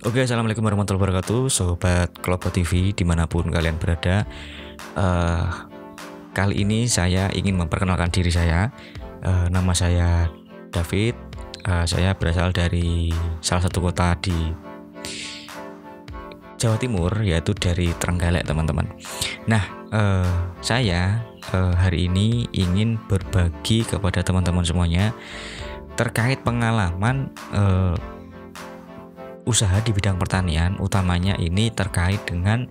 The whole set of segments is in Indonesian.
Oke, assalamualaikum warahmatullahi wabarakatuh, Sobat Klopo TV dimanapun kalian berada. Eh, Kali ini saya ingin memperkenalkan diri saya. Nama saya David. Saya berasal dari salah satu kota di Jawa Timur, yaitu dari Trenggalek, teman-teman. Nah, saya hari ini ingin berbagi kepada teman-teman semuanya terkait pengalaman usaha di bidang pertanian, utamanya ini terkait dengan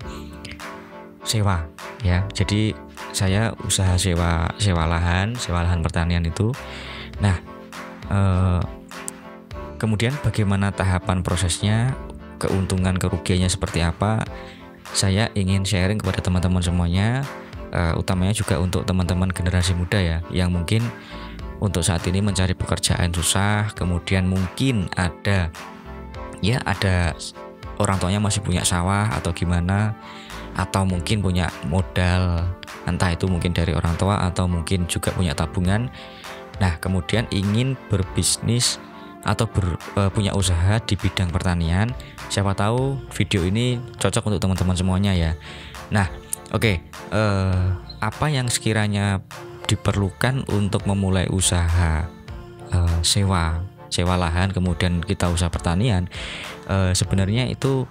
sewa, ya. Jadi saya usaha sewa lahan pertanian itu. Nah, kemudian bagaimana tahapan prosesnya, keuntungan kerugiannya seperti apa, saya ingin sharing kepada teman-teman semuanya, utamanya juga untuk teman-teman generasi muda ya, yang mungkin untuk saat ini mencari pekerjaan susah, kemudian mungkin ada orang tuanya masih punya sawah atau gimana, atau mungkin punya modal, entah itu mungkin dari orang tua atau mungkin juga punya tabungan. Nah, kemudian ingin berbisnis atau punya usaha di bidang pertanian. Siapa tahu video ini cocok untuk teman-teman semuanya ya. Nah, oke, apa yang sekiranya diperlukan untuk memulai usaha sewa lahan, kemudian kita usaha pertanian, sebenarnya itu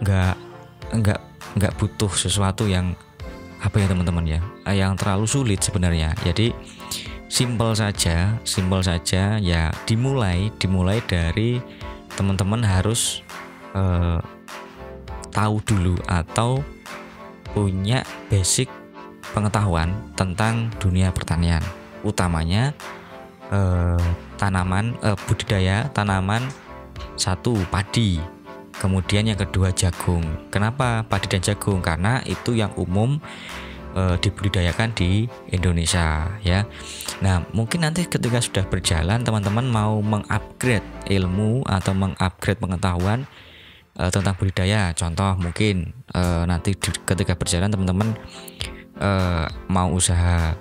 nggak butuh sesuatu yang apa ya teman-teman ya, yang terlalu sulit sebenarnya. Jadi simple saja ya, dimulai dari teman-teman harus tahu dulu atau punya basic pengetahuan tentang dunia pertanian, utamanya budidaya tanaman. Satu, padi, kemudian yang kedua jagung. Kenapa padi dan jagung? Karena itu yang umum dibudidayakan di Indonesia ya. Nah, mungkin nanti ketika sudah berjalan teman-teman mau mengupgrade ilmu atau mengupgrade pengetahuan tentang budidaya. Contoh mungkin nanti ketika berjalan teman-teman mau usaha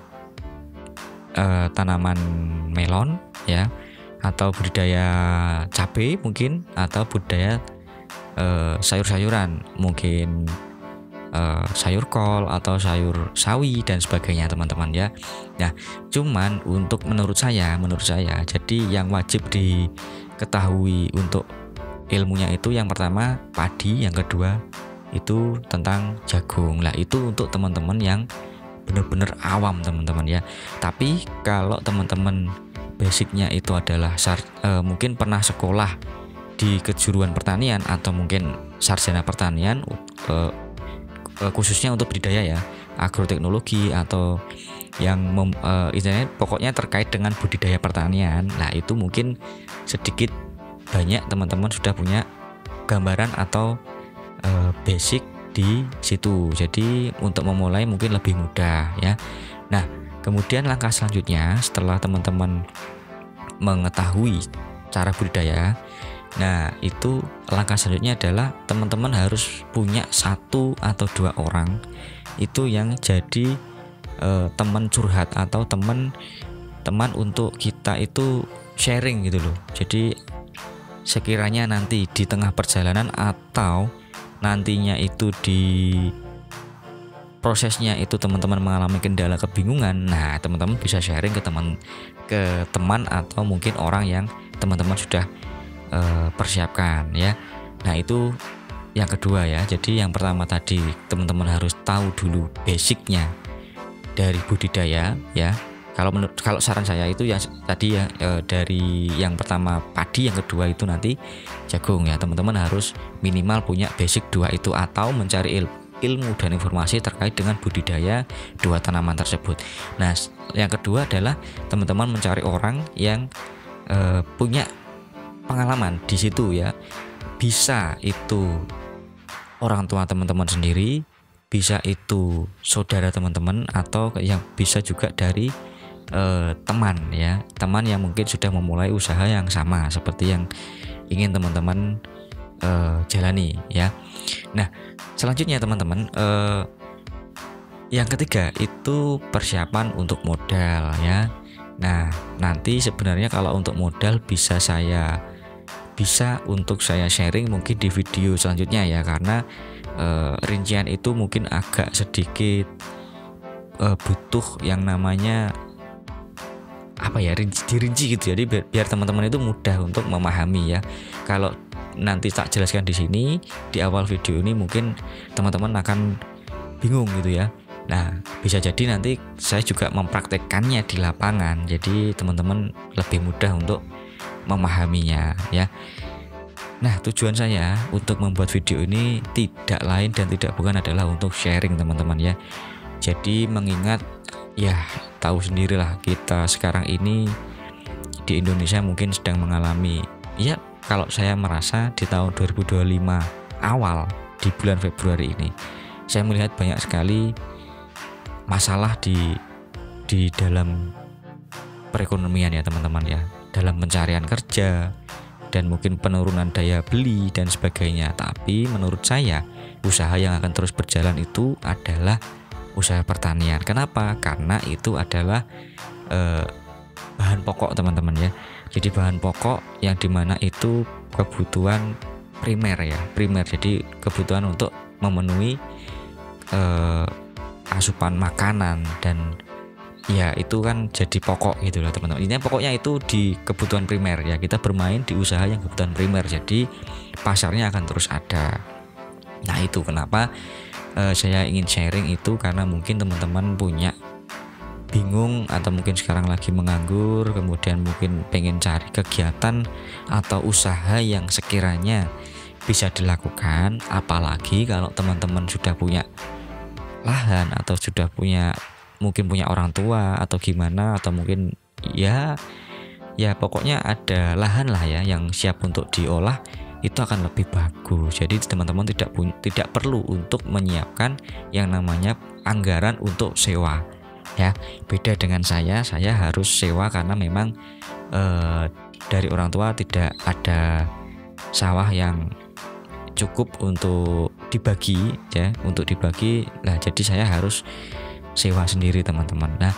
tanaman melon ya, atau budidaya cabai mungkin, atau budidaya sayur-sayuran mungkin, sayur kol atau sayur sawi dan sebagainya teman-teman ya. Nah, cuman menurut saya jadi yang wajib diketahui untuk ilmunya itu yang pertama padi, yang kedua itu tentang jagung. Lah itu untuk teman-teman yang benar-benar awam teman-teman ya. Tapi kalau teman-teman basicnya itu adalah mungkin pernah sekolah di kejuruan pertanian atau mungkin sarjana pertanian, khususnya untuk budidaya ya, agroteknologi atau yang istilahnya pokoknya terkait dengan budidaya pertanian. Nah itu mungkin sedikit banyak teman-teman sudah punya gambaran atau basic di situ. Jadi untuk memulai mungkin lebih mudah ya. Nah, kemudian langkah selanjutnya setelah teman-teman mengetahui cara budidaya, nah itu langkah selanjutnya adalah teman-teman harus punya 1 atau 2 orang itu yang jadi teman curhat atau teman untuk kita itu sharing gitu loh. Jadi sekiranya nanti di tengah perjalanan atau nantinya itu di prosesnya itu teman-teman mengalami kendala, kebingungan, nah teman-teman bisa sharing ke teman atau mungkin orang yang teman-teman sudah persiapkan ya. Nah itu yang kedua ya. Jadi yang pertama tadi teman-teman harus tahu dulu basicnya dari budidaya ya. Kalau saran saya itu ya tadi ya, dari yang pertama padi, yang kedua itu nanti jagung ya. Teman-teman harus minimal punya basic 2 itu, atau mencari ilmu dan informasi terkait dengan budidaya 2 tanaman tersebut. Nah, yang kedua adalah teman-teman mencari orang yang punya pengalaman di situ ya. Bisa itu orang tua teman-teman sendiri, bisa itu saudara teman-teman, atau yang bisa juga dari teman ya, teman yang mungkin sudah memulai usaha yang sama seperti yang ingin teman-teman jalani ya. Nah, selanjutnya teman-teman, yang ketiga itu persiapan untuk modal ya. Nah, nanti sebenarnya kalau untuk modal bisa saya bisa untuk saya sharing mungkin di video selanjutnya ya, karena rincian itu mungkin agak sedikit butuh yang namanya dirinci gitu. Jadi biar teman-teman itu mudah untuk memahami ya. Kalau nanti tak jelaskan di sini di awal video ini mungkin teman-teman akan bingung gitu ya. Nah, bisa jadi nanti saya juga mempraktekkannya di lapangan. Jadi teman-teman lebih mudah untuk memahaminya ya. Nah, tujuan saya untuk membuat video ini tidak lain dan tidak bukan adalah untuk sharing teman-teman ya. Jadi mengingat ya tahu sendirilah kita sekarang ini di Indonesia mungkin sedang mengalami ya, kalau saya merasa di tahun 2025 awal di bulan Februari ini saya melihat banyak sekali masalah di dalam perekonomian ya teman-teman ya, dalam pencarian kerja dan mungkin penurunan daya beli dan sebagainya. Tapi menurut saya usaha yang akan terus berjalan itu adalah usaha pertanian. Kenapa? Karena itu adalah bahan pokok teman-teman ya. Jadi bahan pokok yang dimana itu kebutuhan primer ya, primer. Jadi kebutuhan untuk memenuhi asupan makanan dan ya itu kan jadi pokok gitu loh teman-teman. Ini pokoknya itu di kebutuhan primer ya. Kita bermain di usaha yang kebutuhan primer. Jadi pasarnya akan terus ada. Nah itu kenapa saya ingin sharing itu, karena mungkin teman-teman punya bingung atau mungkin sekarang lagi menganggur, kemudian mungkin pengen cari kegiatan atau usaha yang sekiranya bisa dilakukan, apalagi kalau teman-teman sudah punya lahan atau sudah mungkin punya orang tua atau gimana, atau mungkin ya pokoknya ada lahan lah ya yang siap untuk diolah, itu akan lebih bagus. Jadi teman-teman tidak perlu untuk menyiapkan yang namanya anggaran untuk sewa ya. Beda dengan saya harus sewa karena memang dari orang tua tidak ada sawah yang cukup untuk dibagi ya, Nah, jadi saya harus sewa sendiri teman-teman. Nah,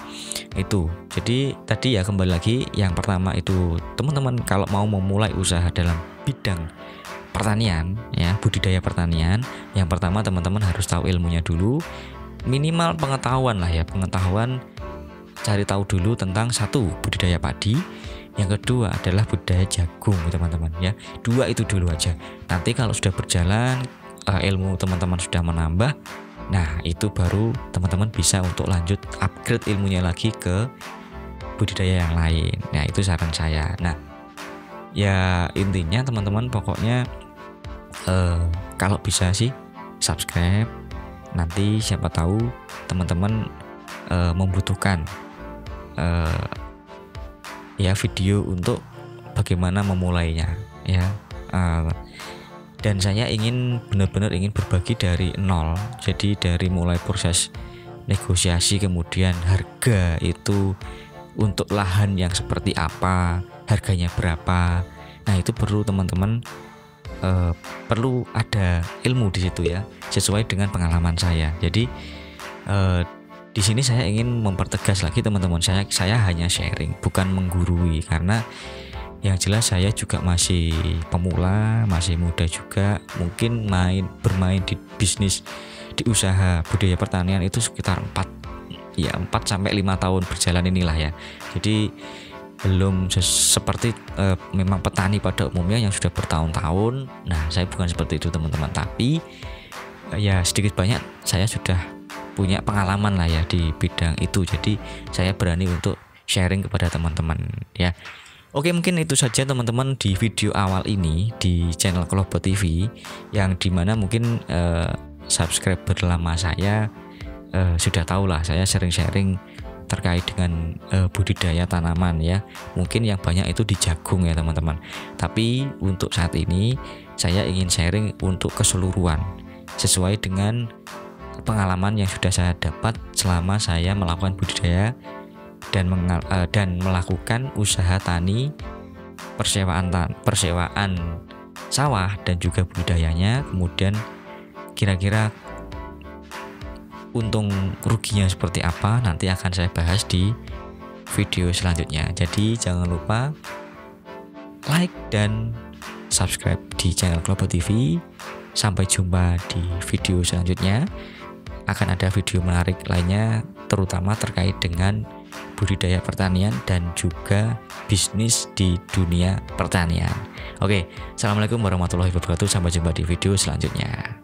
itu. Jadi tadi ya kembali lagi yang pertama itu teman-teman kalau mau memulai usaha dalam bidang pertanian ya, budidaya pertanian, yang pertama teman-teman harus tahu ilmunya dulu. Minimal pengetahuan lah ya, cari tahu dulu tentang satu budidaya padi, yang kedua adalah budidaya jagung teman-teman ya. Dua itu dulu aja. Nanti kalau sudah berjalan ilmu teman-teman sudah menambah, nah itu baru teman-teman bisa untuk lanjut upgrade ilmunya lagi ke budidaya yang lain. Nah itu saran saya. Nah ya intinya teman-teman pokoknya kalau bisa sih subscribe. Nanti siapa tahu teman-teman membutuhkan ya video untuk bagaimana memulainya ya. Dan saya benar-benar ingin berbagi dari nol. Jadi dari mulai proses negosiasi, kemudian harga itu untuk lahan yang seperti apa, harganya berapa. Nah itu perlu teman-teman perlu ada ilmu di situ ya, sesuai dengan pengalaman saya. Jadi di sini saya ingin mempertegas lagi teman-teman, saya hanya sharing, bukan menggurui, karena yang jelas saya juga masih pemula, masih muda juga. Mungkin bermain di bisnis, di usaha budidaya pertanian itu sekitar 4 sampai 5 tahun berjalan inilah ya. Jadi belum seperti memang petani pada umumnya yang sudah bertahun-tahun. Nah saya bukan seperti itu teman-teman, tapi ya sedikit banyak saya sudah punya pengalaman lah ya di bidang itu. Jadi saya berani untuk sharing kepada teman-teman ya. Oke, mungkin itu saja teman-teman di video awal ini di channel Kolobot TV, yang dimana mungkin subscriber lama saya sudah tahu lah saya sharing-sharing terkait dengan budidaya tanaman ya. Mungkin yang banyak itu di jagung ya teman-teman. Tapi untuk saat ini saya ingin sharing untuk keseluruhan sesuai dengan pengalaman yang sudah saya dapat selama saya melakukan budidaya dan melakukan usaha tani, persewaan sawah dan juga budidayanya. Kemudian kira-kira untung ruginya seperti apa nanti akan saya bahas di video selanjutnya. Jadi jangan lupa like dan subscribe di channel Global TV. Sampai jumpa di video selanjutnya. Akan ada video menarik lainnya, terutama terkait dengan budidaya pertanian dan juga bisnis di dunia pertanian. Oke, assalamualaikum warahmatullahi wabarakatuh. Sampai jumpa di video selanjutnya.